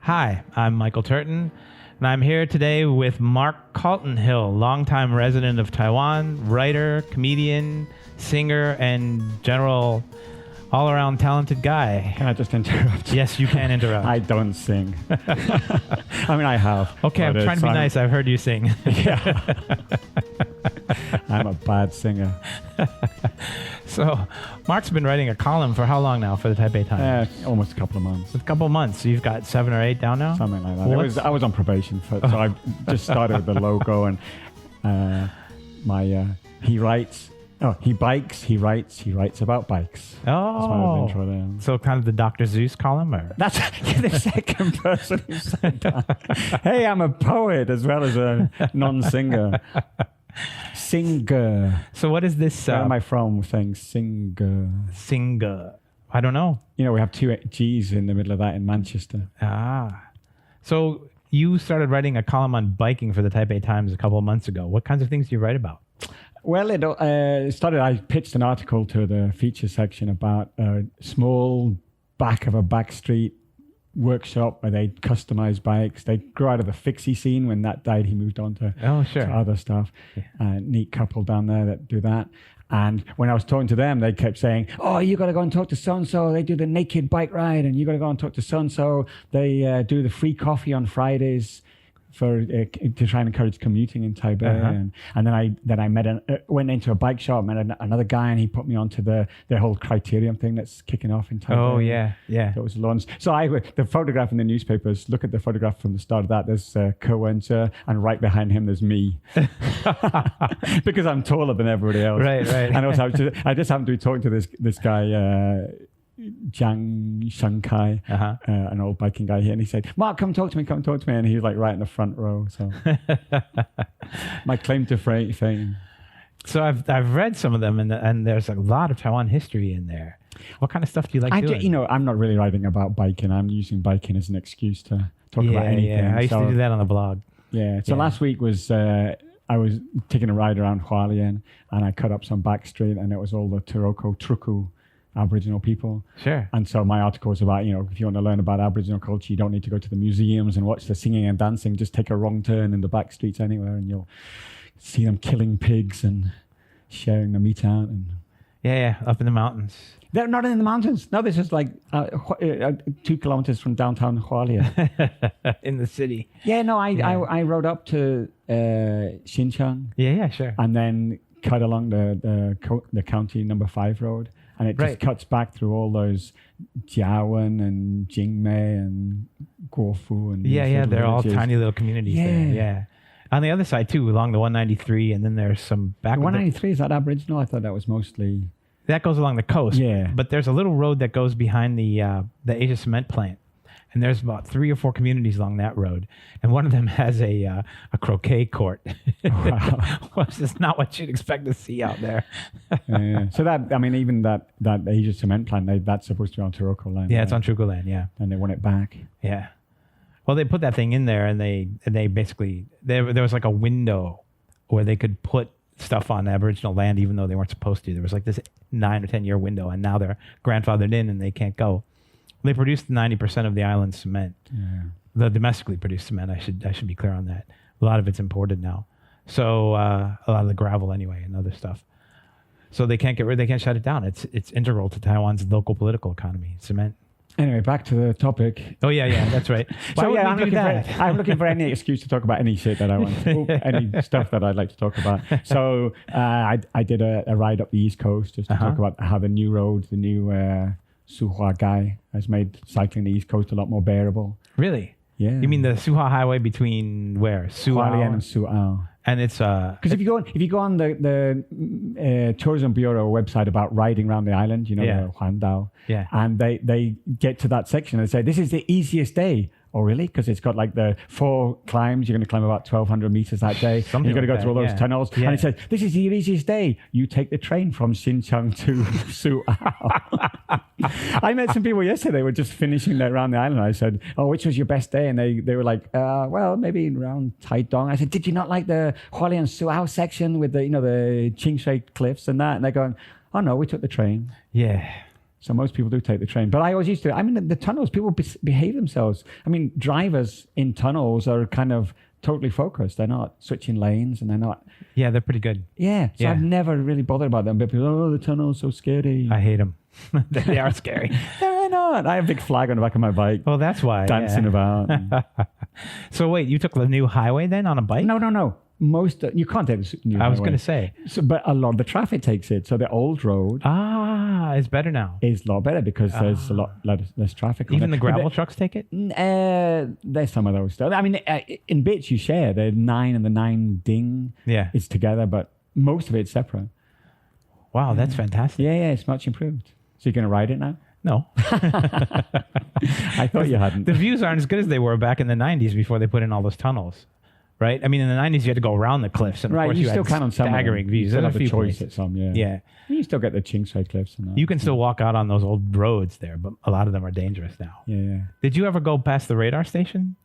Hi, I'm Michael Turton, and I'm here today with Mark Caltonhill, longtime resident of Taiwan, writer, comedian, singer, and general all-around talented guy. Can I just interrupt? Yes, you can interrupt. I don't sing. I mean, I have. Okay, I'm trying to be nice. I've heard you sing. Yeah. I'm a bad singer. So, Mark's been writing a column for how long now for the Taipei Times? Almost a couple of months. A couple of months. So you've got 7 or 8 down now? Something like that. I was on probation, so I just started with the logo and he writes. Oh, he bikes, he writes about bikes. Oh. That's my intro there. So kind of the Dr. Zeus column? Or? That's the second person who said that. Hey, I'm a poet as well as a non-singer. Singer. So what is this? Where am I from saying singer? Singer. I don't know. You know, we have 2 G's in the middle of that in Manchester. Ah. So you started writing a column on biking for the Taipei Times a couple of months ago. What kinds of things do you write about? Well, it started, I pitched an article to the feature section about a small back of a back street workshop where they customize bikes. They grew out of the fixie scene. When that died, he moved on to, to other stuff. Yeah. Neat couple down there that do that. And when I was talking to them, they kept saying, oh, you got to go and talk to so-and-so. They do the naked bike ride. And you got to go and talk to so-and-so. They do the free coffee on Fridays to try and encourage commuting in Taipei. And then I went into a bike shop, met another guy, and he put me onto the whole criterium thing that's kicking off in Taipei. Oh, yeah. That was launched. So the photograph in the newspapers, look at the photograph from the start of that. There's Ko Wen-che, and right behind him there's me. Because I'm taller than everybody else. Right. And also I just happened to be talking to this guy, Jiang Shankai, an old biking guy here, and he said, Mark, come talk to me, and he was like right in the front row. So my claim to fame. So I've read some of them, and there's a lot of Taiwan history in there. What kind of stuff do you like doing? I'm not really writing about biking. I'm using biking as an excuse to talk about anything. Yeah, I used to do that on the blog. Yeah. So last week was I was taking a ride around Hualien, and I cut up some back street, and it was all the Turoko Truku Aboriginal people. Sure. And so my article was about, if you want to learn about Aboriginal culture, you don't need to go to the museums and watch the singing and dancing. Just take a wrong turn in the back streets anywhere and you'll see them killing pigs and sharing the meat out. And yeah, up in the mountains. They're not in the mountains. No, this is like 2 kilometers from downtown Hualien. In the city. Yeah, no, I rode up to Xinjiang. Yeah, sure. And then cut along the county number 5 road. And it just cuts back through all those Jiawen and Jingmei and Guofu and they're villages. all tiny little communities there. Yeah. On the other side too, along the 193, and then there's some back. 193 is that Aboriginal? I thought that was mostly. That goes along the coast. Yeah. But there's a little road that goes behind the Asia cement plant. And there's about 3 or 4 communities along that road, and one of them has a croquet court. Wow. Which is not what you'd expect to see out there. Yeah. So even that Asia cement plant, that's supposed to be on Turoko land. Yeah, right? It's on Turoko land. Yeah, and they want it back. Yeah. Well, they put that thing in there, and they basically there was like a window where they could put stuff on Aboriginal land, even though they weren't supposed to. There was like this 9 or 10 year window, and now they're grandfathered in, and they can't go. They produce 90% of the island's cement. Yeah. The domestically produced cement, I should be clear on that. A lot of it's imported now. So a lot of the gravel anyway and other stuff. So they can't shut it down. It's integral to Taiwan's local political economy, cement. Anyway, back to the topic. Oh yeah, that's right. I'm looking for any excuse to talk about any shit that I want, any stuff that I'd like to talk about. So I did a ride up the East Coast just to talk about how the new road, the new Suhua Gai has made cycling the East Coast a lot more bearable. Really? Yeah. You mean the Suhua Highway between where? Hualien and Su'ao. And it's because if you go on the Tourism Bureau website about riding around the island, the Huandao, and they get to that section and say this is the easiest day. Oh, really? Because it's got like the 4 climbs. You're going to climb about 1,200 meters that day. You're going to go through all those tunnels. Yeah. And it says, this is the easiest day. You take the train from Xinjiang to Su'ao. I met some people yesterday. They were just finishing their around the island. I said, oh, which was your best day? And they were like, well, maybe around Taidong. I said, did you not like the Hualien Su'ao section with the Qingshui cliffs and that? And they're going, oh, no, we took the train. Yeah. So most people do take the train. But I always used to. I mean, the tunnels, people behave themselves. I mean, drivers in tunnels are kind of totally focused. They're not switching lanes, and they're not. Yeah, they're pretty good. Yeah. So Yeah. I've never really bothered about them. But people, oh, the tunnel's so scary. I hate them. They are scary. They're not. I have a big flag on the back of my bike. Well, that's why. Dancing about. So wait, you took the new highway then on a bike? No. Most you can't take the new I was highway. going to say. So, but a lot of the traffic takes it. So the old road It's better now. is a lot better because there's a lot less traffic. on Even it. the But gravel trucks take it? there's some of those stuff. I mean, in bits you share the 9 and the 9 ding. Yeah. It's together, but most of it's separate. Wow, that's fantastic. Yeah, it's much improved. So you're going to ride it now? No. I thought you hadn't. The views aren't as good as they were back in the 90s before they put in all those tunnels. Right? I mean, in the 90s, you had to go around the cliffs. And of Right, course, you you still had can on some of them. staggering You views. still There's have a the few choice places. at some, yeah. Yeah. You still get the Chingside cliffs and that. You can still walk out on those old roads there, but a lot of them are dangerous now. Yeah. Did you ever go past the radar station?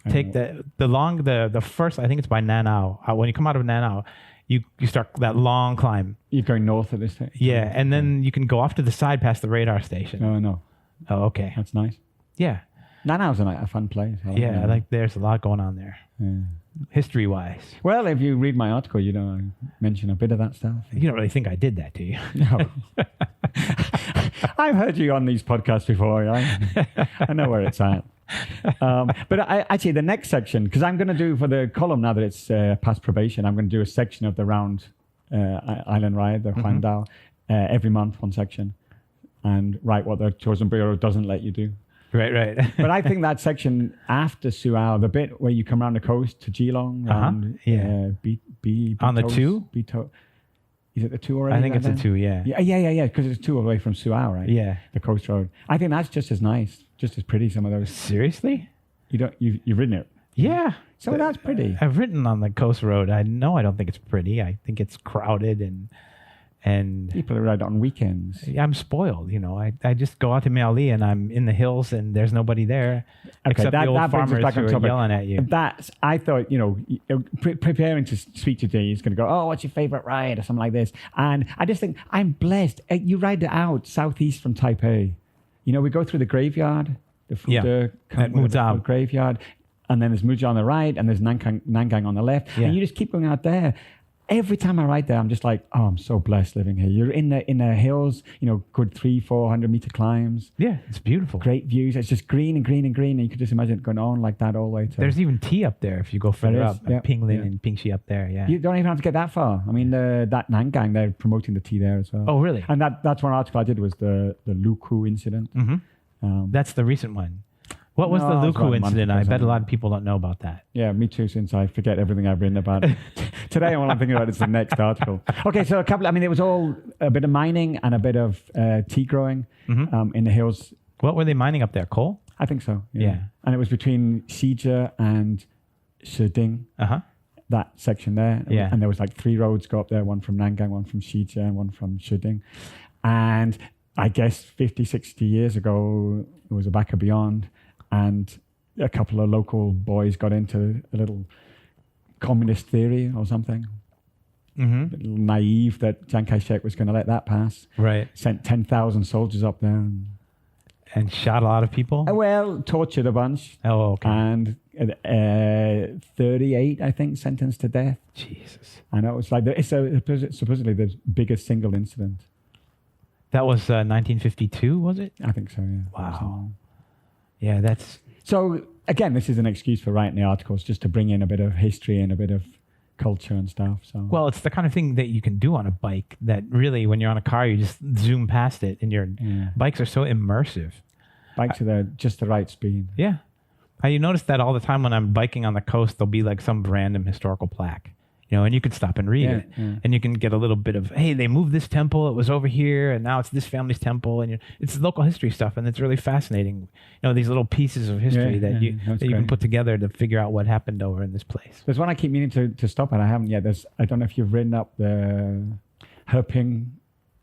Take the first, I think it's by Nanao. When you come out of Nanao, you start that long climb. You're going north at this time? Yeah, and then you can go off to the side past the radar station. No. Oh, okay. That's nice. Yeah. Nanao's a fun place. Yeah, there's a lot going on there, Yeah. history-wise. Well, if you read my article, you know, I mention a bit of that stuff. You don't really think I did that, do you? No. I've heard you on these podcasts before. I know where it's at. But actually, the next section, because I'm going to do for the column now that it's past probation, I'm going to do a section of the round island ride, the Huangdao, every month, one section, and write what the Tourism Bureau doesn't let you do. Right. But I think that section after Suao, the bit where you come around the coast to Geelong, around On the 2? Is it the 2 already? I think it's a 2, yeah. Yeah, because it's 2 away from Suao, right? Yeah. The coast road. I think that's just as nice, just as pretty, some of those. Seriously? You've ridden it? Yeah. So that's pretty. I've ridden on the coast road. I don't think it's pretty. I think it's crowded and People ride on weekends. I'm spoiled, you know. I just go out to Miaoli and I'm in the hills and there's nobody there except the old brings us farmers back who on are topic. yelling at you. I thought, preparing to speak today, he's going to go, oh, what's your favorite ride or something like this. And I just think I'm blessed. You ride it out southeast from Taipei. You know, we go through the graveyard, the Fude Muzhou. graveyard, and then there's Muzhou on the right and there's Nangang on the left. Yeah. And you just keep going out there. Every time I ride there, I'm just like, oh, I'm so blessed living here. You're in the hills, good 300-400 meter climbs. Yeah, it's beautiful. Great views. It's just green and green and green. And you could just imagine it going on like that all the way to... There's even tea up there if you go further up. Yeah. Pinglin and Pingxi up there, yeah. You don't even have to get that far. I mean, that Nangang, they're promoting the tea there as well. Oh, really? And that's one article I did was the Luku incident. Mm-hmm. That's the recent one. What was the No, it's about Luku a month incident? or I bet something. a lot of people don't know about that. Yeah, me too, since I forget everything I've written about it. Today, all I'm thinking about is the next article. Okay, so it was all a bit of mining and a bit of tea growing in the hills. What were they mining up there? Coal? I think so, Yeah. And it was between Xizhi and Shiding, that section there. Yeah. And there was like 3 roads go up there, one from Nangang, one from Xizhi, and one from Shiding. And I guess 50, 60 years ago, it was a backer beyond. And a couple of local boys got into a little communist theory or something. Mm-hmm. A little naive that Chiang Kai-shek was going to let that pass. Right. Sent 10,000 soldiers up there. And shot a lot of people? Well, tortured a bunch. Oh, okay. And 38, I think, sentenced to death. Jesus. I know. It's like it's supposedly the biggest single incident. That was 1952, was it? I think so, yeah. Wow. Yeah, that's... So, again, this is an excuse for writing the articles, just to bring in a bit of history and a bit of culture and stuff. So, Well, it's the kind of thing that you can do on a bike that really, when you're on a car, you just zoom past it and your bikes are so immersive. bikes are just the right speed. Yeah. You notice that all the time when I'm biking on the coast, there'll be like some random historical plaque. And you could stop and read it. Yeah. And you can get a little bit of, hey, they moved this temple, it was over here, and now it's this family's temple. And it's local history stuff, and it's really fascinating. These little pieces of history that you can put together to figure out what happened over in this place. There's one I keep meaning to stop at. I haven't yet. I don't know if you've ridden up the Herping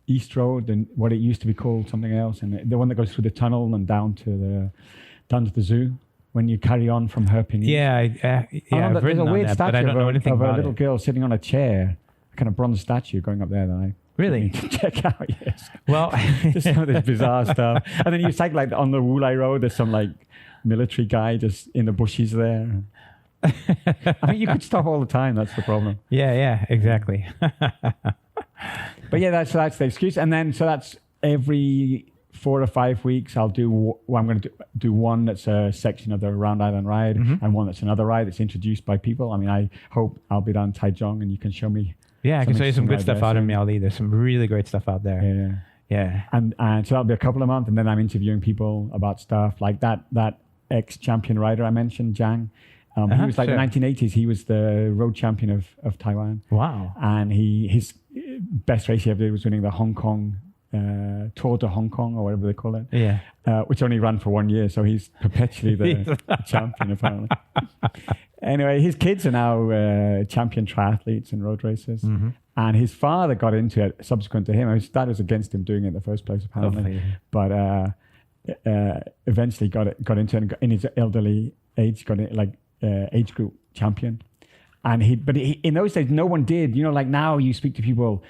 East Road and what it used to be called something else, and the one that goes through the tunnel and down to the zoo. When you carry on from Herping East. I've there's ridden a on weird that, statue but I don't know anything of a about little it. girl sitting on a chair, a kind of bronze statue going up there that I Really? To check out, yes. Well, Just some of this bizarre stuff. And then you cycle like on the Wulai Road, there's some like military guy just in the bushes there. I mean, you could stop all the time. That's the problem. yeah, exactly. But yeah, that's the excuse. And then, so that's every 4 or 5 weeks, I'm going to do one that's a section of the Round Island Ride, and one that's another ride that's introduced by people. I mean, I hope I'll be down Taichung and you can show me. Yeah, I can show you some good stuff out in there. Miaoli. There's some really great stuff out there. Yeah. And so that'll be a couple of months, and then I'm interviewing people about stuff like that ex-champion rider I mentioned, Zhang. He was like the 1980s. He was the road champion of Taiwan. Wow. And his best race he ever did was winning the Hong Kong Tour de Hong Kong, or whatever they call it. Yeah. Which only ran for 1 year, so he's perpetually the champion apparently. Anyway, his kids are now champion triathletes and road racers. And his father got into it subsequent to him. His dad was against him doing it in the first place, apparently. But eventually got into it, and in his elderly age, got it like age group champion. And in those days, no one did. You know, like now you speak to people,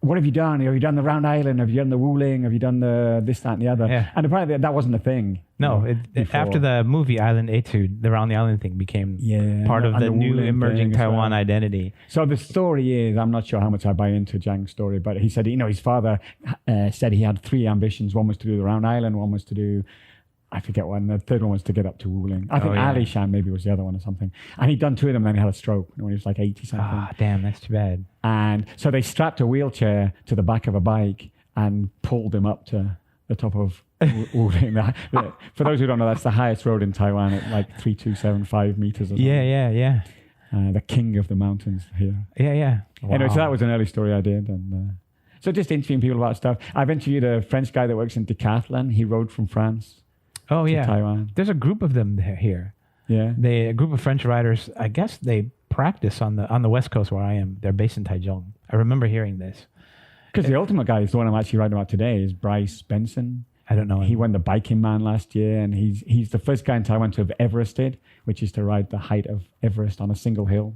what have you done? Have you done the Round Island? Have you done the Wuling? Have you done the this, that, and the other? Yeah. And apparently that wasn't a thing. No, after the movie Island Etude, the Round the Island thing became part of the new emerging Taiwan identity. So the story is, I'm not sure how much I buy into Zhang's story, but he said, his father said he had 3 ambitions. One was to do the Round Island, one was to do, I forget one, the third one was to get up to Wuling. I think Alishan maybe was the other one or something. And he'd done 2 of them, and then he had a stroke when he was like 80 something. Ah, damn, that's too bad. And so they strapped a wheelchair to the back of a bike and pulled him up to the top of Wuling. For those who don't know, that's the highest road in Taiwan at like 3,275 meters or something. Yeah. The king of the mountains here. Yeah. Wow. Anyway, so that was an early story I did. And so just interviewing people about stuff. I've interviewed a French guy that works in decathlon. He rode from France. Oh, yeah. Taiwan. There's a group of them here. Yeah. A group of French riders, I guess they practice on the West Coast where I am. They're based in Taichung. I remember hearing this. Because the ultimate guy is the one I'm actually writing about today is Bryce Benson. I don't know him. He won the Biking Man last year, and he's the first guy in Taiwan to have Everested, which is to ride the height of Everest on a single hill.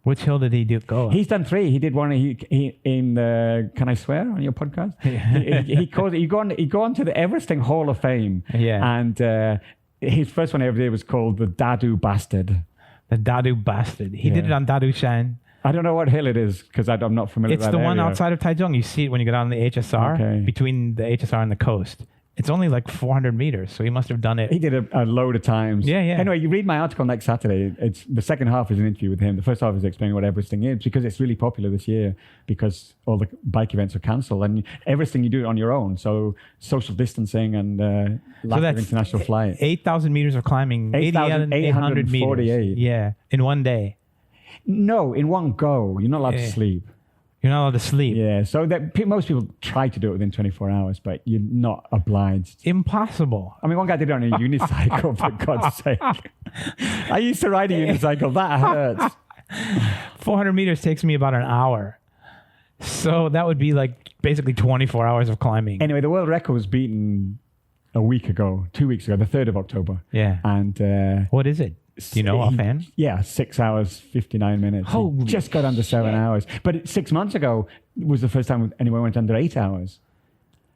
Which hill did he go? He's done 3. He did one in the, can I swear on your podcast? he called it, you go on to the Everesting Hall of Fame. Yeah. And his first one he ever did was called the Dadu Bastard. The Dadu Bastard. He did it on Dadu Shan. I don't know what hill it is because I'm not familiar with that. It's the one area. outside of Taichung. You see it when you go down the HSR, between the HSR and the coast. It's only like 400 meters, so he must have done it. He did a load of times. Yeah. Anyway, you read my article next Saturday. It's the second half is an interview with him. The first half is explaining what Everesting is, because it's really popular this year because all the bike events are cancelled and everything you do it on your own. So social distancing and lack of international flight. 8,000 meters of climbing, 8,800 meters. Yeah, in one day. No, in one go. You're not allowed to sleep. You're not allowed to sleep. Yeah, so most people try to do it within 24 hours, but you're not obliged. Impossible. I mean, one guy did it on a unicycle, for God's sake. I used to ride a unicycle. That hurts. 400 meters takes me about an hour. So that would be like basically 24 hours of climbing. Anyway, the world record was beaten a week ago, 2 weeks ago, the 3rd of October. Yeah. And what is it? Do you know offhand? Yeah, 6 hours, 59 minutes. Holy just got under 7 hours. But 6 months ago was the first time anyone went under 8 hours.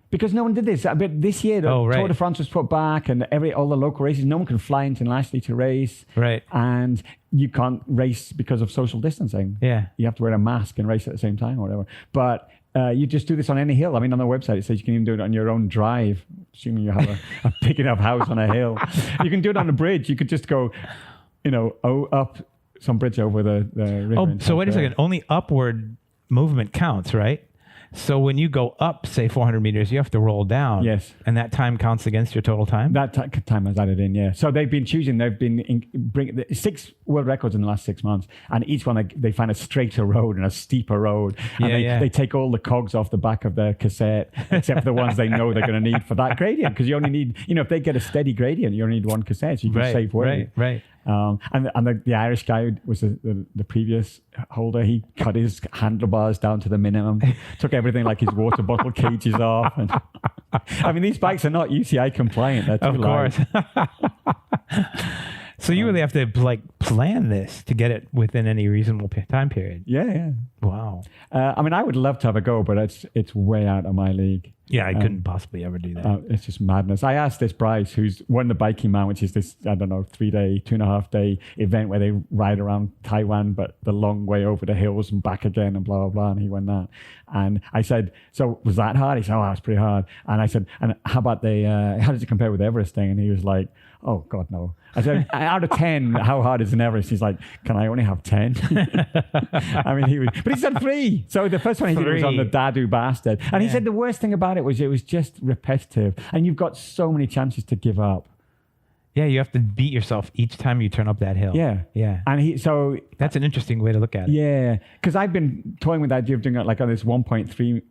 Because no one did this. But this year, the Tour de France was put back and all the local races, no one can fly internationally to race. Right. And you can't race because of social distancing. Yeah. You have to wear a mask and race at the same time or whatever. But you just do this on any hill. I mean, on the website, it says you can even do it on your own drive, assuming you have a big enough house on a hill. You can do it on a bridge. You could just go, up some bridge over the river. Oh, so wait a second. Only upward movement counts, right? So when you go up, say 400 meters, you have to roll down. Yes. And that time counts against your total time? That time has added in, yeah. So they've been bringing 6 world records in the last 6 months, and each one they find a straighter road and a steeper road. And they take all the cogs off the back of the cassette, except for the ones they know they're going to need for that gradient, because you only need, if they get a steady gradient, you only need one cassette, so you can save weight. Right. And the Irish guy was the previous holder. He cut his handlebars down to the minimum, took everything like his water bottle cages off. And I mean, these bikes are not UCI compliant. They're too light. So you really have to plan this to get it within any reasonable time period. Yeah. Wow. I mean, I would love to have a go, but it's way out of my league. Yeah, I couldn't possibly ever do that. It's just madness. I asked this Bryce, who's won the Biking Man, which is this, 3-day, 2.5-day event where they ride around Taiwan, but the long way over the hills and back again and blah, blah, blah. And he won that. And I said, so was that hard? He said, oh, that's pretty hard. And I said, and how about how does it compare with Everest thing? And he was like, oh, God, no. I said, out of 10, how hard is an Everest? He's like, can I only have 10? I mean, but he's done 3. So the first one he did was on the Dadu Bastard. And he said the worst thing about it was just repetitive. And you've got so many chances to give up. Yeah, you have to beat yourself each time you turn up that hill. Yeah. And so that's an interesting way to look at it. Yeah. Because I've been toying with the idea of doing it like on this 1.3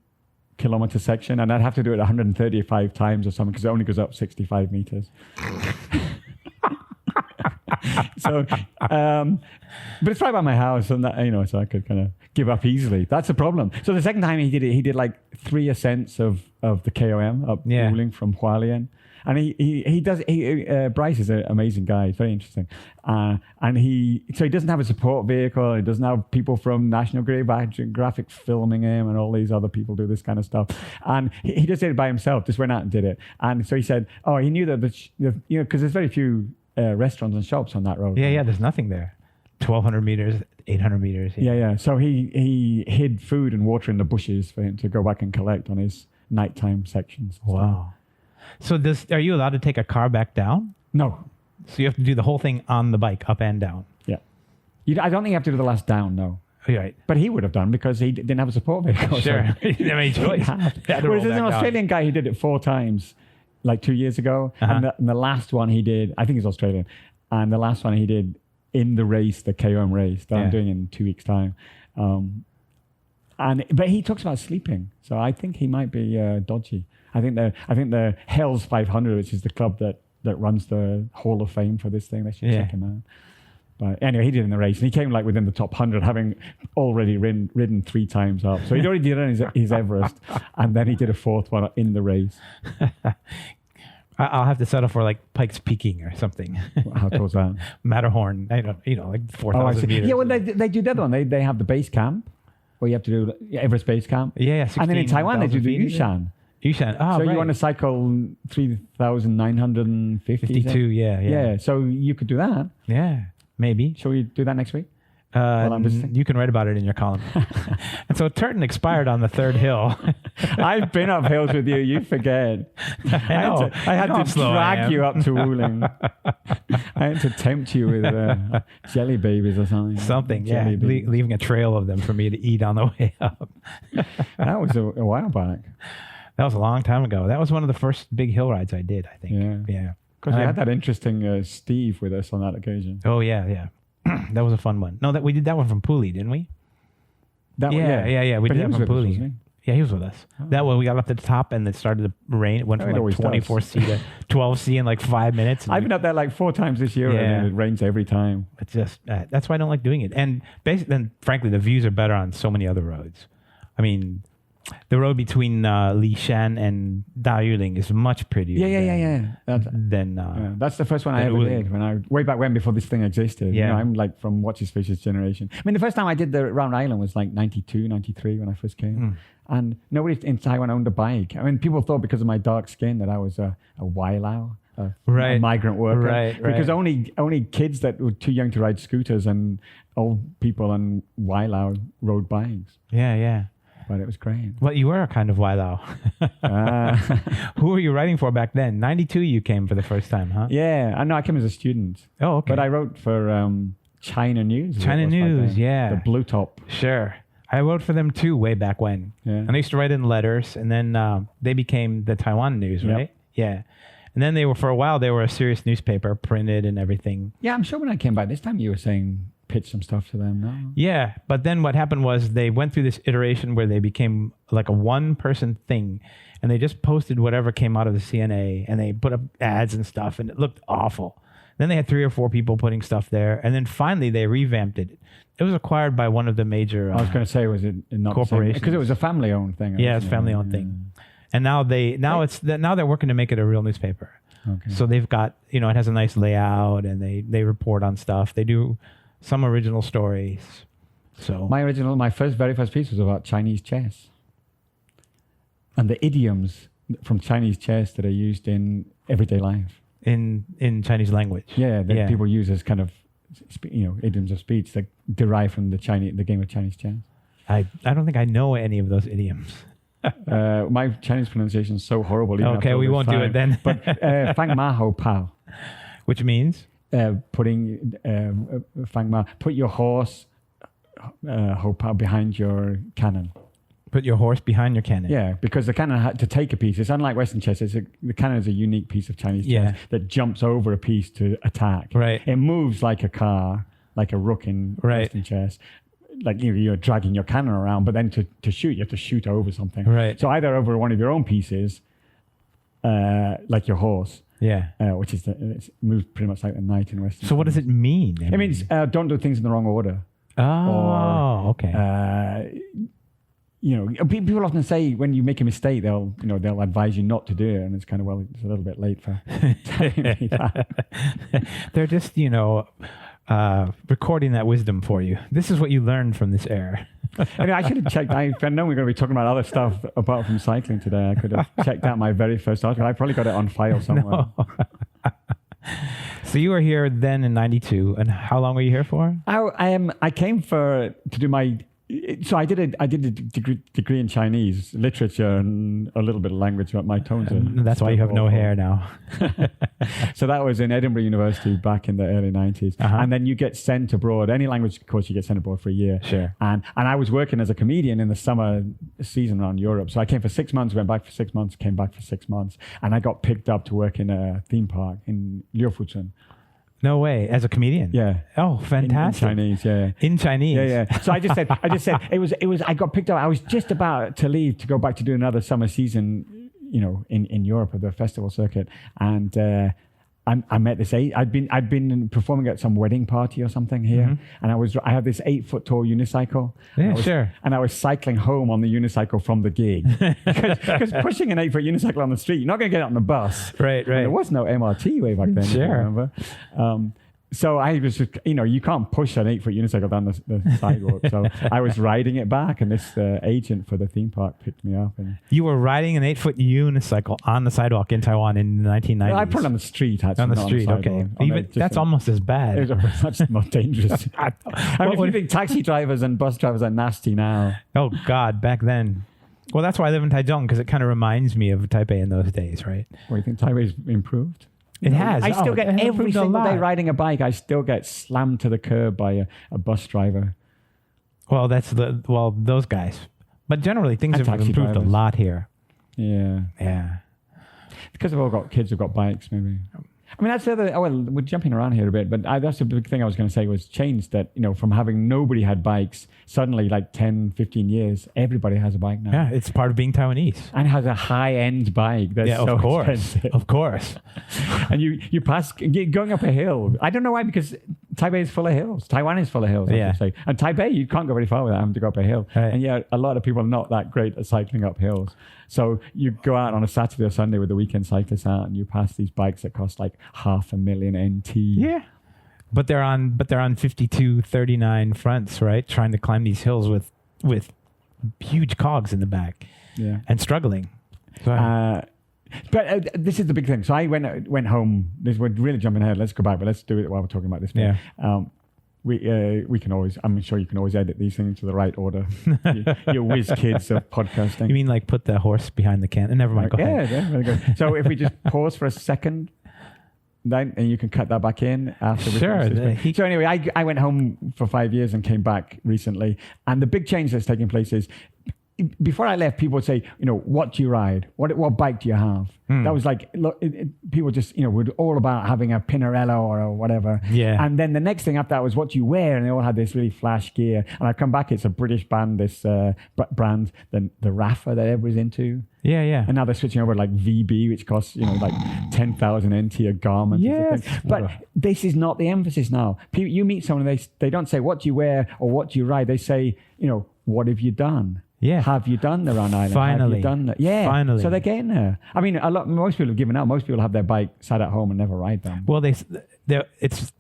kilometer section, and I'd have to do it 135 times or something because it only goes up 65 meters. So, but it's right by my house, and that, so I could kind of give up easily. That's the problem. So the second time he did it, he did like 3 ascents of the KOM up Wuling from Hualien. And he does. Bryce is an amazing guy. He's very interesting, and he doesn't have a support vehicle. He doesn't have people from National Geographic filming him, and all these other people do this kind of stuff. And he just did it by himself. Just went out and did it. And so he said, "Oh, he knew that because there's very few restaurants and shops on that road. Yeah. There's nothing there. 1,200 meters, 800 meters. Yeah. So he hid food and water in the bushes for him to go back and collect on his nighttime sections. Wow. So are you allowed to take a car back down? No. So you have to do the whole thing on the bike, up and down? Yeah. I don't think you have to do the last down, no. Right. But he would have done because he didn't have a support vehicle. Sure. So He didn't have any choice. Whereas there's an Australian guy who did it 4 times, like 2 years ago. And the last one he did, I think he's Australian, and the last one he did in the race, the KOM race, that I'm doing in 2 weeks' time. But he talks about sleeping, so I think he might be dodgy. I think the Hells 500, which is the club that runs the Hall of Fame for this thing, they should check him out. But anyway, he did in the race, and he came like within the top 100, having already ridden 3 times up. So he'd already did his Everest, and then he did a 4th one in the race. I'll have to settle for like Pikes Peaking or something. How was that? Matterhorn, like 4,000 meters. Yeah, well, they do the other one. They have the base camp, where you have to do Everest base camp. Yeah. And then in Taiwan, they do the Yushan. Yushan. So you want to cycle 3,950? 52, yeah. So you could do that. Yeah, maybe. Shall we do that next week? You can write about it in your column. And so Turton expired on the 3rd hill. I've been up hills with you. You forget. I had to drag you up to Wuling. I had to tempt you with jelly babies or something. Leaving a trail of them for me to eat on the way up. That was a while back. That was a long time ago. That was one of the first big hill rides I did, I think. Yeah. Because we had that interesting Steve with us on that occasion. Oh, yeah. That was a fun one. No, we did that one from Pooley, didn't we? Yeah. We did that from Pooley. Us, yeah, he was with us. Oh. That one, we got up to the top and it started to rain. It went from like 24C to 12C in like 5 minutes. I've been up there like 4 times this year and it rains every time. It's just, that's why I don't like doing it. And basically, then frankly, the views are better on so many other roads. I mean, the road between Lishan and Dayuling is much prettier. Yeah. That's the first one I ever did way back when, before this thing existed. Yeah. I'm like from Watch His Fish's generation. I mean, the first time I did the Round Island was like 92, 93 when I first came. And nobody in Taiwan owned a bike. I mean, people thought because of my dark skin that I was a Wailao. A migrant worker. Because only kids that were too young to ride scooters and old people on Wailao rode bikes. Yeah. But it was great. Well, you were a kind of Wailao. Who were you writing for back then? 92 you came for the first time, huh? Yeah. I know I came as a student. Oh, okay. But I wrote for China News. China News, The Blue Top. Sure. I wrote for them too way back when. Yeah. And I used to write in letters, and then they became the Taiwan News, right? Yep. Yeah. And then for a while, they were a serious newspaper, printed and everything. Yeah, I'm sure when I came back this time, you were saying pitch some stuff to them, no? Yeah, but then what happened was they went through this iteration where they became like a one-person thing, and they just posted whatever came out of the CNA, and they put up ads and stuff, and it looked awful. Then they had 3 or 4 people putting stuff there, and then finally they revamped it. It was acquired by one of the major I was going to say, was it not corporations? Because it was a family-owned thing. Yeah, it's a family-owned thing. And now they're working to make it a real newspaper. Okay. So they've got, it has a nice layout, and they report on stuff. They do some original stories. So my very first piece was about Chinese chess and the idioms from Chinese chess that are used in everyday life. in Chinese language. Yeah, that people use as kind of, idioms of speech that derive from the game of Chinese chess. I don't think I know any of those idioms. My Chinese pronunciation is so horrible. Even Okay, we won't do it then. But Fang Ma Ho Pao. Which means? Putting Fang Ma, put your horse Ho Pao behind your cannon. Put your horse behind your cannon. Yeah, because the cannon had to take a piece. It's unlike Western chess. The cannon is a unique piece of Chinese chess that jumps over a piece to attack. Right. It moves like a car, like a rook in Western chess. Like you're dragging your cannon around, but then to shoot, you have to shoot over something. Right. So either over one of your own pieces, like your horse. Yeah. Which is it moves pretty much like the knight in Western. So what does it mean? It means don't do things in the wrong order. Oh, okay. People often say when you make a mistake, they'll advise you not to do it, and it's kind of it's a little bit late for telling me that. They're just recording that wisdom for you. This is what you learned from this error. I should have checked. I know we're going to be talking about other stuff apart from cycling today. I could have checked out my very first article. I probably got it on file somewhere. No. So you were here then in '92, and how long were you here for? I came to do my. So I did a degree in Chinese literature and a little bit of language, but my tones are. That's why you have no hair now. So that was in Edinburgh University back in the early 90s. And then you get sent abroad. Any language course, you get sent abroad for a year. Sure. And I was working as a comedian in the summer season around Europe. So I came for 6 months, went back for 6 months, came back for 6 months. And I got picked up to work in a theme park in Liufuchun. No way, as a comedian. Yeah. Oh, fantastic. In Chinese, yeah. In Chinese. Yeah. So I just said it was. I got picked up. I was just about to leave to go back to do another summer season, in Europe at the festival circuit, and I met this I'd been performing at some wedding party or something here, and I had this 8 foot tall unicycle. Yeah, sure. And I was cycling home on the unicycle from the gig because pushing an 8 foot unicycle on the street, you're not going to get it on the bus. Right. And there was no MRT way back then. Sure. I remember. So I was just, you can't push an 8 foot unicycle down the sidewalk. So I was riding it back, and this agent for the theme park picked me up. And you were riding an 8 foot unicycle on the sidewalk in Taiwan in the 1990s. I put it on the street, actually. On the street, okay. That's almost as bad. It was much more dangerous. If you think taxi drivers and bus drivers are nasty now. Oh, God, back then. Well, that's why I live in Taichung, because it kind of reminds me of Taipei in those days, right? Well, you think Taipei's improved? It has. I still get every single day right. riding a bike. I still get slammed to the curb by a bus driver. Well, those guys. But generally, things have improved drivers. a lot here. Yeah. Yeah. Because they've all got kids who've got bikes, maybe. I mean, that's the other. We're jumping around here a bit, but that's the big thing I was going to say was change that, from having nobody had bikes, suddenly like 10, 15 years, everybody has a bike now. Yeah, it's part of being Taiwanese. And has a high-end bike that's so expensive. Of course. And you pass, going up a hill. I don't know why, because Taipei is full of hills. Taiwan is full of hills, I should say. And Taipei, you can't go very far without having to go up a hill. Right. And yet, a lot of people are not that great at cycling up hills. So you go out on a Saturday or Sunday with the weekend cyclists out, and you pass these bikes that cost like $500,000 NT. Yeah. But they're on 52, 39 fronts, right? Trying to climb these hills with huge cogs in the back. Yeah. And struggling. But this is the big thing. So I went home. We're really jumping ahead. Let's go back, but let's do it while we're talking about this. Yeah. We can always. I'm sure you can always edit these things to the right order. you whiz kids of podcasting. You mean like put the horse behind the cannon? Never mind. Go ahead. Yeah, really good. So if we just pause for a second, then and you can cut that back in after. Sure. So anyway, I went home for 5 years and came back recently, and the big change that's taking place is. Before I left, people would say, what do you ride? What bike do you have? That was like, look, people just, were all about having a Pinarello or whatever. Yeah. And then the next thing after that was what do you wear? And they all had this really flash gear. And I come back, it's a British band, this brand, the Rafa that everybody's into. Yeah. And now they're switching over like VB, which costs, like 10,000 NT a garment. Yes. But this is not the emphasis now. You meet someone and they don't say, what do you wear or what do you ride? They say, what have you done? Yeah. Have you done the Round Island? Finally. Have you done that? Yeah. Finally. So they're getting there. I mean, most people have given up. Most people have their bike sat at home and never ride them. Well, they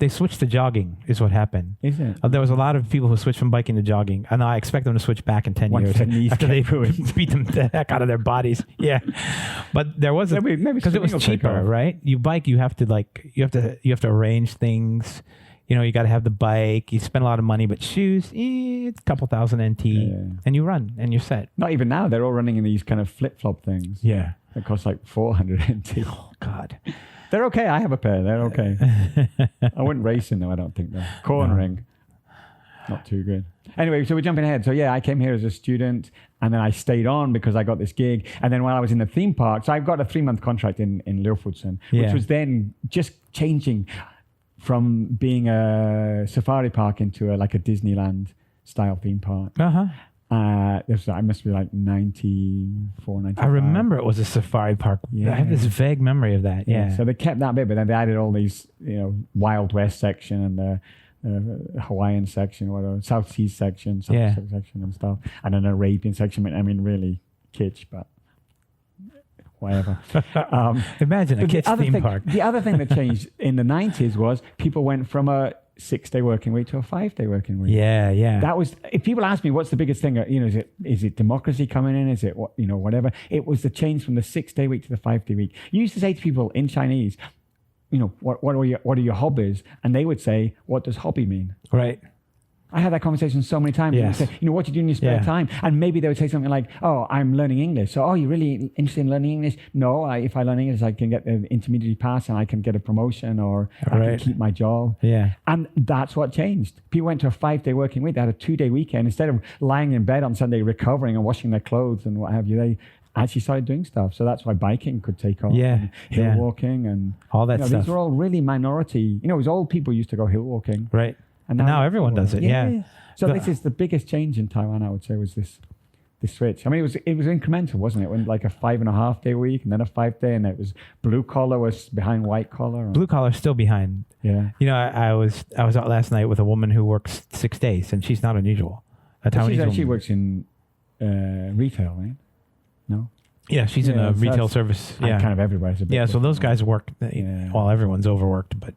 switched to jogging is what happened. Is it? There was a lot of people who switched from biking to jogging, and I expect them to switch back in 10 Once years their knees after get they ruined. beat them the heck out of their bodies. Yeah, but there was Maybe because it was swimming will take cheaper, off. right? You bike, you have to arrange things. You know, you got to have the bike. You spend a lot of money, but shoes, it's a couple thousand NT, and you run and you're set. Not even now. They're all running in these kind of flip-flop things. Yeah, It costs like 400 NT. Oh God. They're okay. I have a pair. They're okay. I wouldn't race in them, I don't think, though. Cornering, not too good. Anyway, so we're jumping ahead. So yeah, I came here as a student, and then I stayed on because I got this gig. And then while I was in the theme park, so I've got a 3-month contract in Leofudsen, which was then just changing from being a safari park into like a Disneyland style theme park. Uh-huh. I must be like 94, 95. I remember it was a safari park. Yeah. I have this vague memory of that. Yeah. So they kept that bit, but then they added all these, Wild West section and the Hawaiian section, whatever, South Seas section, South Pacific section and stuff, and an Arabian section. I mean, really kitsch, but whatever. Imagine a kitsch theme park. The other thing that changed in the 90s was people went from a 6-day working week to a 5-day working week. Yeah. That was, if people ask me what's the biggest thing, is it democracy coming in? Is it whatever? It was the change from the 6-day week to the 5-day week. You used to say to people in Chinese, what are your hobbies? And they would say, what does hobby mean? Right. I had that conversation so many times. Yes. Say, what do you do in your spare time? And maybe they would say something like, oh, I'm learning English. So, you're really interested in learning English? No, if I learn English, I can get the intermediate pass and I can get a promotion or I can keep my job. Yeah. And that's what changed. People went to a 5-day working week. They had a 2-day weekend. Instead of lying in bed on Sunday recovering and washing their clothes and what have you, they actually started doing stuff. So that's why biking could take off. Yeah. Hill walking and all that stuff. These were all really minority. It was old people used to go hill walking. Right. And now everyone does it. Yeah. So this is the biggest change in Taiwan, I would say, was this switch. I mean, it was incremental, wasn't it? When like a 5.5-day week and then a 5-day, and it was blue collar was behind white collar. Blue collar still behind. Yeah. I was out last night with a woman who works 6 days, and she's not unusual. She works in retail, right? No. Yeah, she's in a retail service. Yeah, kind of everywhere. So those guys work. Well, everyone's overworked, but.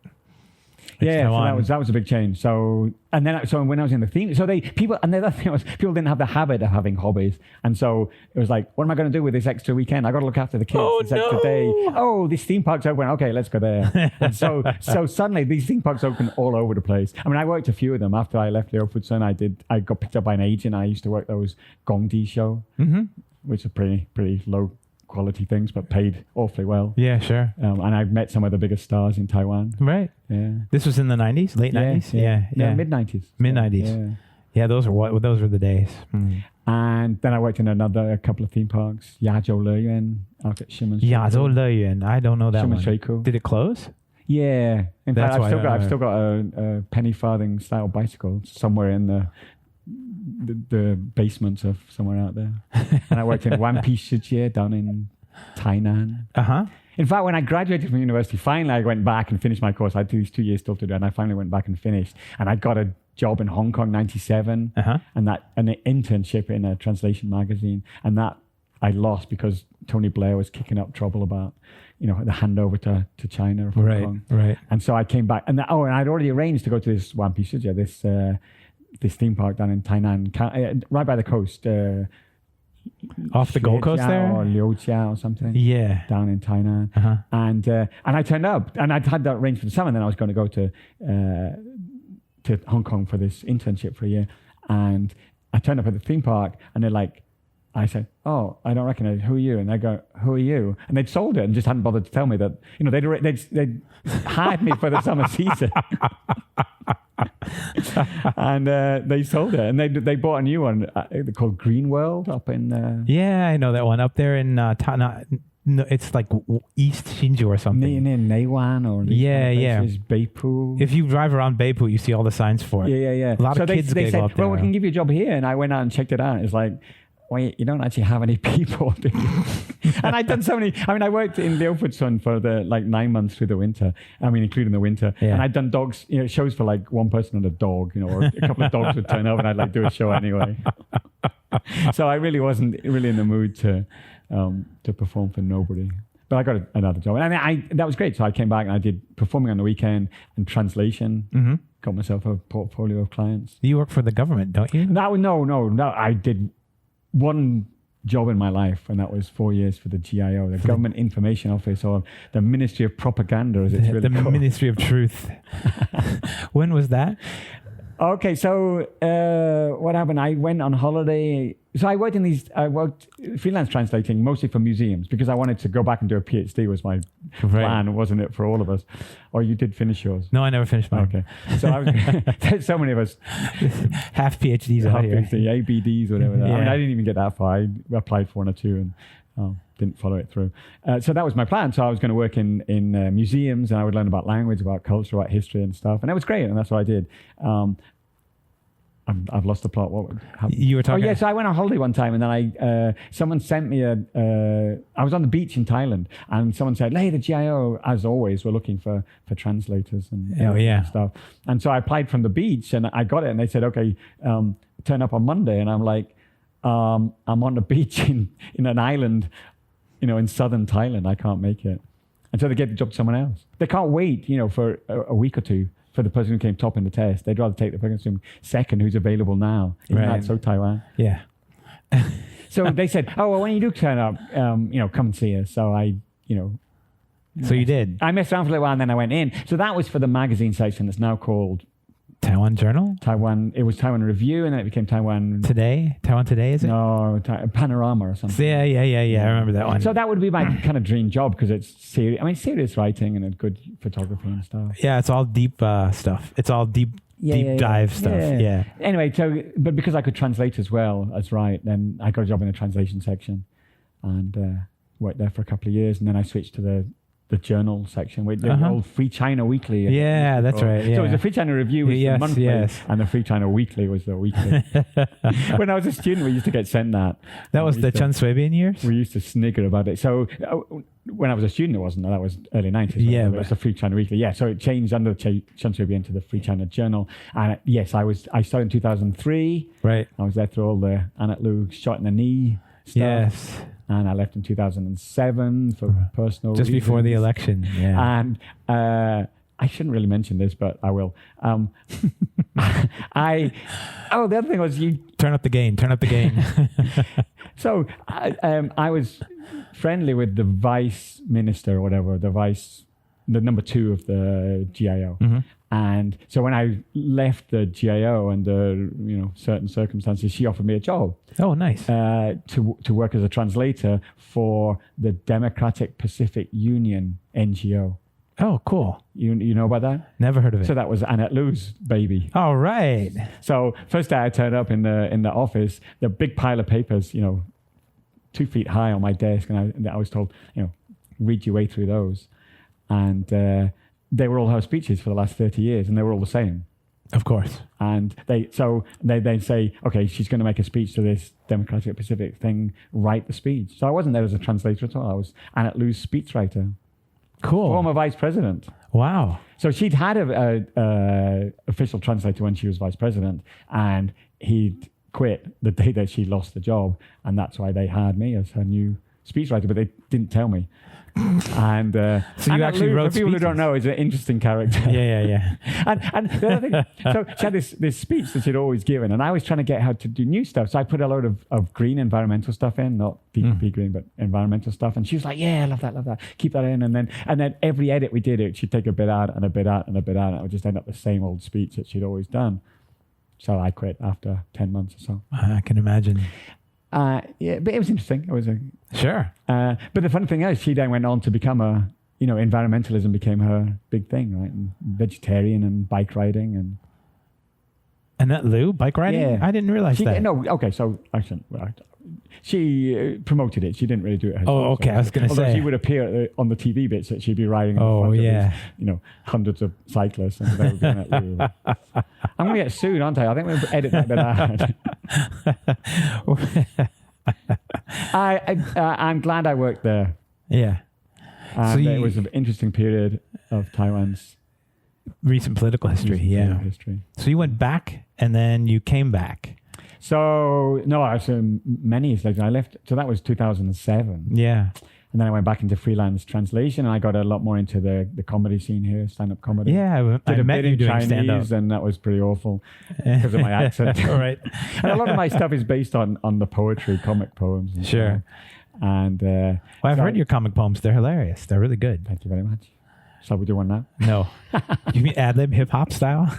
So that was a big change. So when I was in the theme, and the other thing was people didn't have the habit of having hobbies, and so it was like, what am I going to do with this extra weekend? I got to look after the kids. Extra day. Oh, this theme park's open. Okay, let's go there. And so suddenly these theme parks open all over the place. I mean, I worked a few of them after I left Leofudsen. I got picked up by an agent. I used to work those Gongdi show, which are pretty low quality things, but paid awfully well. Yeah, sure. And I've met some of the biggest stars in Taiwan. Right. Yeah. This was in the 90s, late 90s. Yeah. Mid 90s. Mid 90s. Yeah, those were the days. And then I worked in a couple of theme parks. Yazhou Leyuan, out at Shimen. Yazhou Leyuan. I don't know that one. Did it close? Yeah. In fact, I've still got a penny farthing style bicycle somewhere in the basements of somewhere out there. And I worked in Wanpi down in Tainan. In fact, when I graduated from university, finally I went back and finished my course. I had these 2 years still to do, and I finally went back and finished. And I got a job in Hong Kong, 97, and an internship in a translation magazine. And that I lost because Tony Blair was kicking up trouble about, the handover to China. Hong Kong. Right. And so I came back, and I'd already arranged to go to this Wanpi this theme park down in Tainan, right by the coast. Off the Gold Coast there? Or Liujia or something. Yeah. Down in Tainan. And I turned up, and I'd had that arranged for the summer, and then I was going to go to Hong Kong for this internship for a year. And I turned up at the theme park, and they're like, I said, oh, I don't recognize, who are you? And they go, who are you? And they'd sold it and just hadn't bothered to tell me that, they'd hired me for the summer season. And they sold it, and they bought a new one called Green World up in. Yeah, I know that one up there in no, it's like East Shinju or something. Near Neiwan or Beipu. If you drive around Beipu, you see all the signs for it. Yeah. A lot of kids they said, go up there. well, we can give you a job here, and I went out and checked it out. It's like, wait, you don't actually have any people, do you? And I'd done so many. I mean, I worked in Leofudsen for 9 months through the winter. I mean, including the winter. Yeah. And I'd done dogs, shows for one person and a dog, or a couple of dogs would turn up, and I'd do a show anyway. So I really wasn't really in the mood to perform for nobody. But I got another job. And that was great. So I came back and I did performing on the weekend and translation. Mm-hmm. Got myself a portfolio of clients. You work for the government, don't you? No. I did one job in my life, and that was 4 years for the GIO, the Government Information Office, or the Ministry of Propaganda, as it's really called. The Ministry of Truth. When was that? Okay, so what happened? I went on holiday. So I worked freelance translating mostly for museums because I wanted to go back and do a PhD was my plan, wasn't it, for all of us? Or you did finish yours? No, I never finished mine. Okay. So there's so many of us. Half PhDs out here. PhD, ABDs, whatever. Yeah. I mean, I didn't even get that far. I applied for one or two and didn't follow it through. So that was my plan. So I was going to work in museums, and I would learn about language, about culture, about history and stuff. And that was great, and that's what I did. I've lost the plot. What happened? You were talking. Oh, yeah. So I went on holiday one time, and then someone sent me I was on the beach in Thailand, and someone said, "Hey, the GIO, as always, we're looking for translators and stuff." And so I applied from the beach, and I got it, and they said, "Okay, turn up on Monday." And I'm like, "I'm on the beach in an island, in southern Thailand. I can't make it." And so they gave the job to someone else. They can't wait, for a week or two for the person who came top in the test. They'd rather take the person second who's available now. Isn't that so, Taiwan? Yeah. So they said, "Oh, well, when you do turn up, come and see us." So So you did? I messed around for a little while, and then I went in. So that was for the magazine section that's now called Taiwan Journal? Taiwan. It was Taiwan Review, and then it became Taiwan Today? Taiwan Today, is it? No, Panorama or something. Yeah. I remember that one. So that would be my kind of dream job because it's serious. I mean, serious writing and a good photography and stuff. Yeah, it's all deep stuff. It's all deep dive stuff. Yeah. Anyway, but because I could translate as well as write, then I got a job in the translation section and worked there for a couple of years, and then I switched to the journal section with the old Free China Weekly. Yeah, that's right. Yeah. So it was the Free China Review was the monthly, and the Free China Weekly was the weekly. When I was a student, we used to get sent that. That was the Chun Swabian years? We used to snigger about it. So when I was a student, it wasn't. That was early 90s. Yeah. It was the Free China Weekly. Yeah, so it changed under Chun Swabian to the Free China Journal. And yes, I started in 2003. Right. I was there through all the Annette Lu shot in the knee stuff. Yes. And I left in 2007 for personal Just reasons. Before the election, yeah. And I shouldn't really mention this, but I will. The other thing was you... Turn up the gain. So I was friendly with the vice minister or whatever, the number 2 of the GIO. Mm-hmm. And so when I left the GIO under certain circumstances, she offered me a job. Oh, nice. To work as a translator for the Democratic Pacific Union NGO. Oh, cool. You know about that? Never heard of it. So that was Annette Lu's baby. All right. So first day I turned up in the office, the big pile of papers, 2 feet high on my desk, and I was told, read your way through those. And they were all her speeches for the last 30 years, and they were all the same. Of course. And they say, okay, she's going to make a speech to this Democratic Pacific thing, write the speech. So I wasn't there as a translator at all. I was Annette Lu's speechwriter. Cool. Former vice president. Wow. So she'd had a official translator when she was vice president, and he'd quit the day that she lost the job, and that's why they hired me as her new speechwriter, but they didn't tell me. And so you actually wrote for people speeches? who don't know, is an interesting character. Yeah. And the other thing, so she had this speech that she'd always given, and I was trying to get her to do new stuff. So I put a load of green environmental stuff in, not PPP green, but environmental stuff. And she was like, "Yeah, I love that. Keep that in." And then every edit we did, she'd take a bit out and a bit out and a bit out, and it would just end up the same old speech that she'd always done. So I quit after 10 months or so. I can imagine. But it was interesting. It was Sure. But the funny thing is, she then went on to become environmentalism became her big thing, right? And vegetarian and bike riding and. Annette Lu, bike riding? Yeah. I didn't realize that. No, okay, so I shouldn't. She promoted it. She didn't really do it herself. Oh, okay. I was going to say. She would appear on the TV bits that she'd be riding. Oh, yeah. Of these, hundreds of cyclists. And they would be Annette Lu. I'm going to get sued, aren't I? I think we're going to edit that bit out. I'm glad I worked there. Yeah. And it was an interesting period of Taiwan's recent political history. Yeah. History. So you went back and then you came back. So, no, I was many years later. I left, so that was 2007. Yeah. And then I went back into freelance translation, and I got a lot more into the comedy scene here, stand-up comedy. Yeah, I Did a met bit you in doing Chinese, stand-up. and that was pretty awful because of my accent. Right. And a lot of my stuff is based on the poetry, comic poems. And Sure. stuff. And Well, I've heard your comic poems. They're hilarious. They're really good. thank you very much. Shall we do one now? No. You mean ad-lib hip-hop style?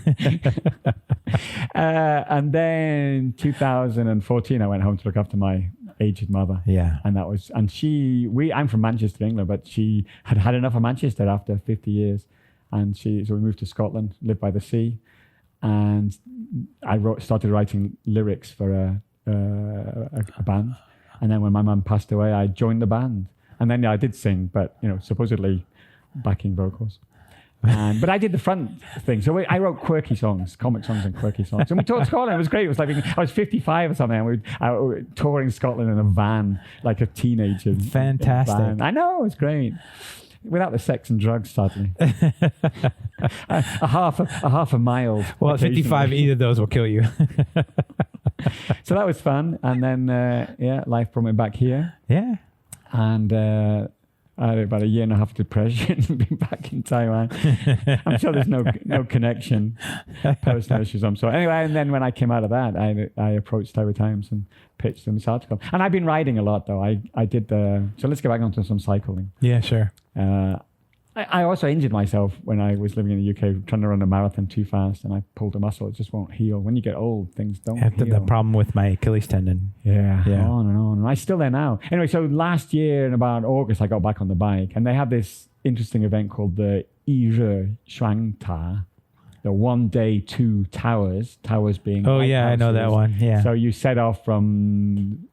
And then 2014, I went home to look after my aged mother. Yeah. And I'm from Manchester, England, but she had had enough of Manchester after 50 years. And so we moved to Scotland, lived by the sea. And I started writing lyrics for a band. And then when my mum passed away, I joined the band. And then I did sing, but, supposedly backing vocals. But I did the front thing. So I wrote quirky songs, comic songs and quirky songs. And we toured Scotland. It was great. It was like I was 55 or something. And we were touring Scotland in a van, like a teenager. Fantastic. I know. It was great. Without the sex and drugs, sadly. a half a mile. Well, at 55, either of those will kill you. So that was fun. And then, life brought me back here. Yeah. And I had about a year and a half of depression being back in Taiwan. I'm sure there's no connection, personal issues, I'm sorry. Anyway, and then when I came out of that, I approached Taiwan Times and pitched them this article. And I've been riding a lot, though. I did so let's get back onto some cycling. Yeah, sure. I also injured myself when I was living in the UK trying to run a marathon too fast, and I pulled a muscle. It just won't heal. When you get old, things don't heal. The problem with my Achilles tendon. Yeah, on and on. And I'm still there now. Anyway, so last year in about August, I got back on the bike, and they have this interesting event called the 一日双塔, the 1 day 2 towers being Oh, yeah, I know that one. Yeah. So you set off from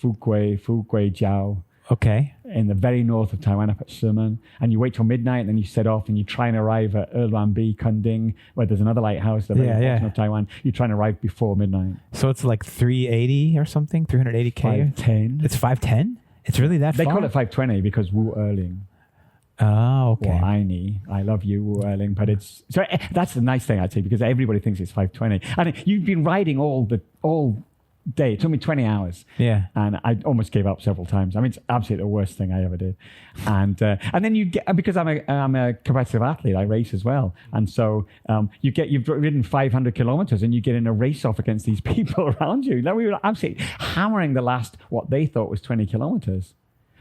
Fuguijiao, Okay. in the very north of Taiwan, up at Shimen, and you wait till midnight, and then you set off and you try and arrive at Erluanbi, Kunding, where there's another lighthouse, the very bottom of Taiwan. You try and arrive before midnight. So it's like 380 or something, 380K? 510. It's 510? It's really that They far? call it 520 because Wu Erling. Oh, okay. Or Aini. I love you, Wu Erling. But that's the nice thing, I'd say, because everybody thinks it's 520. And you've been riding all day. It took me 20 hours. Yeah. And I almost gave up several times. I mean, it's absolutely the worst thing I ever did. And then you get, because I'm a competitive athlete, I race as well. And so you've ridden 500 kilometers and you get in a race off against these people around you. Now, we were absolutely hammering the last, what they thought was 20 kilometers.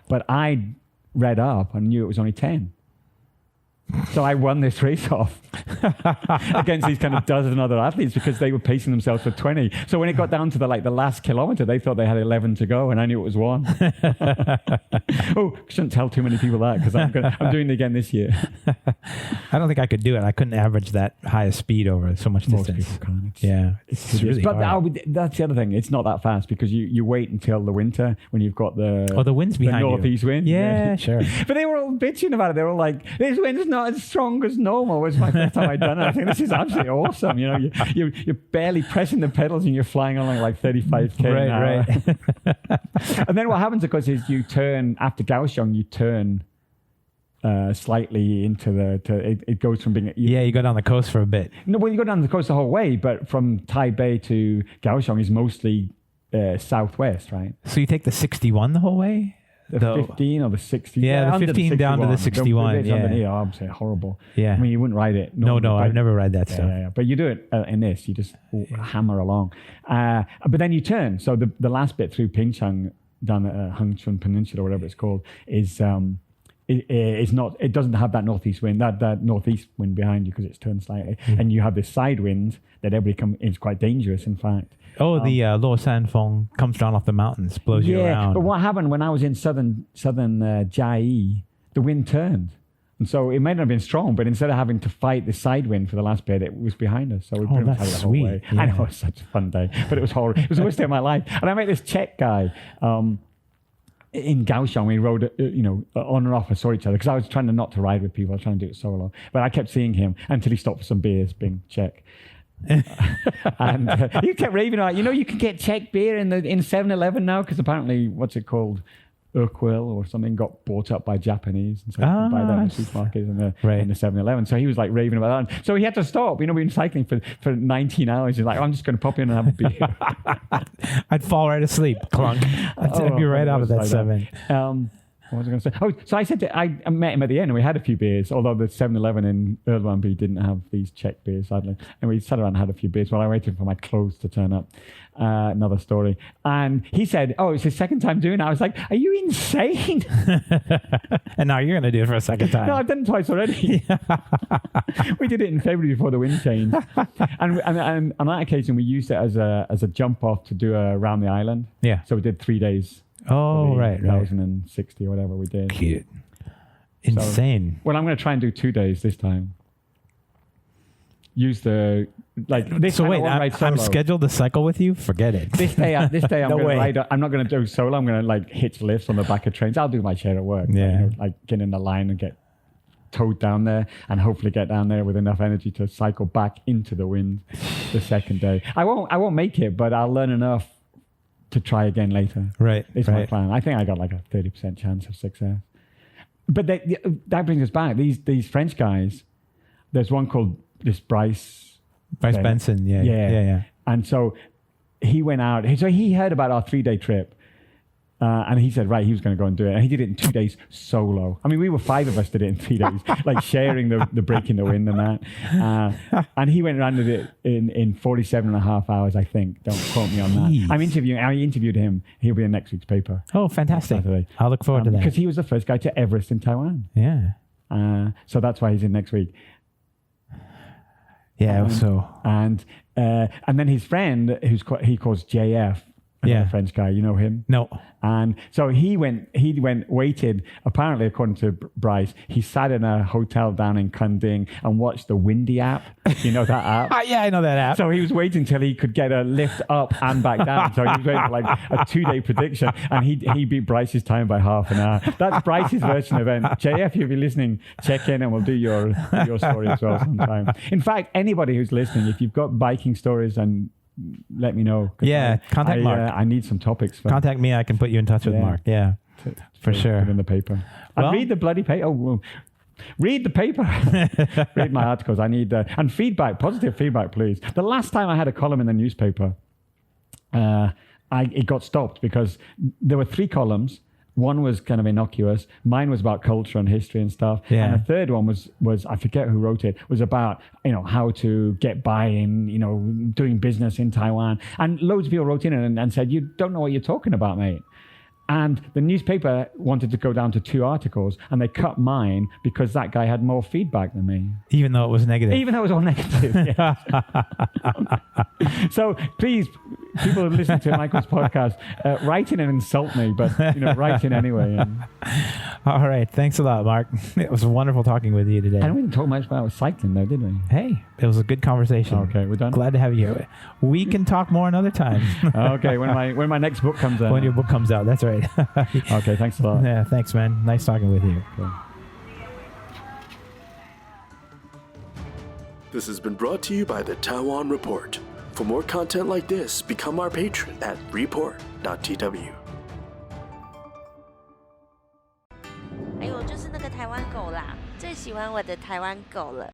But I read up and knew it was only 10. So I won this race off against these kind of dozen other athletes because they were pacing themselves for 20. So when it got down to the last kilometer, they thought they had 11 to go, and I knew it was 1. Oh, shouldn't tell too many people that because I'm doing it again this year. I don't think I could do it. I couldn't average that high a speed over so much Most distance. people can't. Yeah, it's really but hard. that's the other thing. It's not that fast because you wait until the winter when you've got the wind's behind you. northeast wind. Yeah, sure. But they were all bitching about it. They were all like, "This wind's not as strong as normal." It was my first time I'd done it. I think this is absolutely awesome. You're barely pressing the pedals and you're flying along like 35k an hour. Right. And then what happens, of course, is you turn after Kaohsiung. You turn slightly into it goes from being you go down the coast for a bit. No, well, you go down the coast the whole way, but from Taipei to Kaohsiung is mostly southwest, right? So you take the 61 the whole way? The 15 or the 60. Yeah, the 15 down to the 61. Yeah, I'm saying horrible. Yeah. I mean, you wouldn't ride it. No, I've never ride that stuff. Yeah. But you do it in this. You just hammer along. But then you turn. So the last bit through Pingchang down at Hengchun Peninsula, or whatever it's called, is it doesn't have that northeast wind, that northeast wind behind you because it's turned slightly. Mm-hmm. And you have this side wind that it's quite dangerous, in fact. Oh, the Luosan Feng comes down off the mountains, blows you around. But what happened when I was in southern Jiayi, the wind turned. And so it might not have been strong, but instead of having to fight the side wind for the last bit, it was behind us. So we pretty much had it the whole way. Yeah. I know, it was such a fun day, but it was horrible. It was the worst day of my life. And I met this Czech guy in Kaohsiung. We rode, on and off. I saw each other because I was trying not to ride with people. I was trying to do it solo. But I kept seeing him until he stopped for some beers, being Czech. And you kept raving about, you can get Czech beer in 7-Eleven now because apparently, what's it called? Urquell or something got bought up by Japanese, and so you could buy that in the supermarkets and in the 7-Eleven. So he was like raving about that. So he had to stop. We've been cycling for 19 hours. He's like, I'm just going to pop in and have a beer. I'd fall right asleep. Clunk. I'd be right out of that 7. What was I going to say? Oh, so I said I met him at the end and we had a few beers, although the 7-Eleven in Erdwanby didn't have these Czech beers, sadly. And we sat around and had a few beers while I waited for my clothes to turn up. Another story. And he said, it's his second time doing it. I was like, are you insane? And now you're going to do it for a second time. No, I've done it twice already. We did it in February before the wind changed. And on that occasion, we used it as a jump off to do around the island. Yeah. So we did 3 days. Oh, right. 1,060 or whatever we did. Cute. Insane. So, well, I'm going to try and do 2 days this time. Use the this. So wait, I'm I'm scheduled to cycle with you. Forget it. This day I'm No going to way. ride. I'm not going to do solo. I'm going to hitch lifts on the back of trains. I'll do my share at work. Yeah. Get in the line and get towed down there, and hopefully get down there with enough energy to cycle back into the wind the second day. I won't make it, but I'll learn enough to try again later. Right. It's my plan. I think I got like a 30% chance of success. But that brings us back. These French guys, there's one called this Bryce Benson. Yeah. And so he went out. So he heard about our 3-day trip. And he said, he was going to go and do it. And he did it in 2 days solo. I mean, we were 5 of us did it in 3 days, sharing the break in the wind and that. And he went around with it in 47 and a half hours, I think. Don't quote me on that. I interviewed him. He'll be in next week's paper. Oh, fantastic. Saturday. I'll look forward to that. Because he was the first guy to Everest in Taiwan. Yeah. So that's why he's in next week. Yeah. And then his friend, he calls JF, another French guy. You know him? No. And so he waited, apparently, according to Bryce, he sat in a hotel down in Kunding and watched the Windy app. You know that app? Yeah, I know that app. So he was waiting till he could get a lift up and back down. So he was waiting for a 2-day prediction, and he beat Bryce's time by half an hour. That's Bryce's version event. JF, you'll be listening, check in and we'll do your story as well sometime. In fact, anybody who's listening, if you've got biking stories, and let me know. Yeah, contact Mark. I need some topics. Contact me. I can put you in touch with Mark. Yeah, for sure. Put in the paper. And read the bloody paper. Read the paper. Read my articles. I need and feedback, positive feedback, please. The last time I had a column in the newspaper, it got stopped because there were 3 columns. One was kind of innocuous. Mine was about culture and history and stuff. Yeah. And the third one was I forget who wrote it, was about, how to get by in, doing business in Taiwan. And loads of people wrote in and said, you don't know what you're talking about, mate. And the newspaper wanted to go down to 2 articles, and they cut mine because that guy had more feedback than me. Even though it was negative. Even though it was all negative. Yeah. So please, people who listen to Michael's podcast, write in and insult me, but write in anyway. All right. Thanks a lot, Mark. It was wonderful talking with you today. And we didn't talk much about cycling though, did we? Hey, it was a good conversation. Okay, we're done. Glad to have you here. We can talk more another time. Okay, when my next book comes out. When your book comes out, that's right. Okay, thanks a lot. Yeah, thanks, man. Nice talking with you. Okay. This has been brought to you by the Taiwan Report. For more content like this, become our patron at report.tw. 哎呦，就是那个台湾狗啦，最喜欢我的台湾狗了。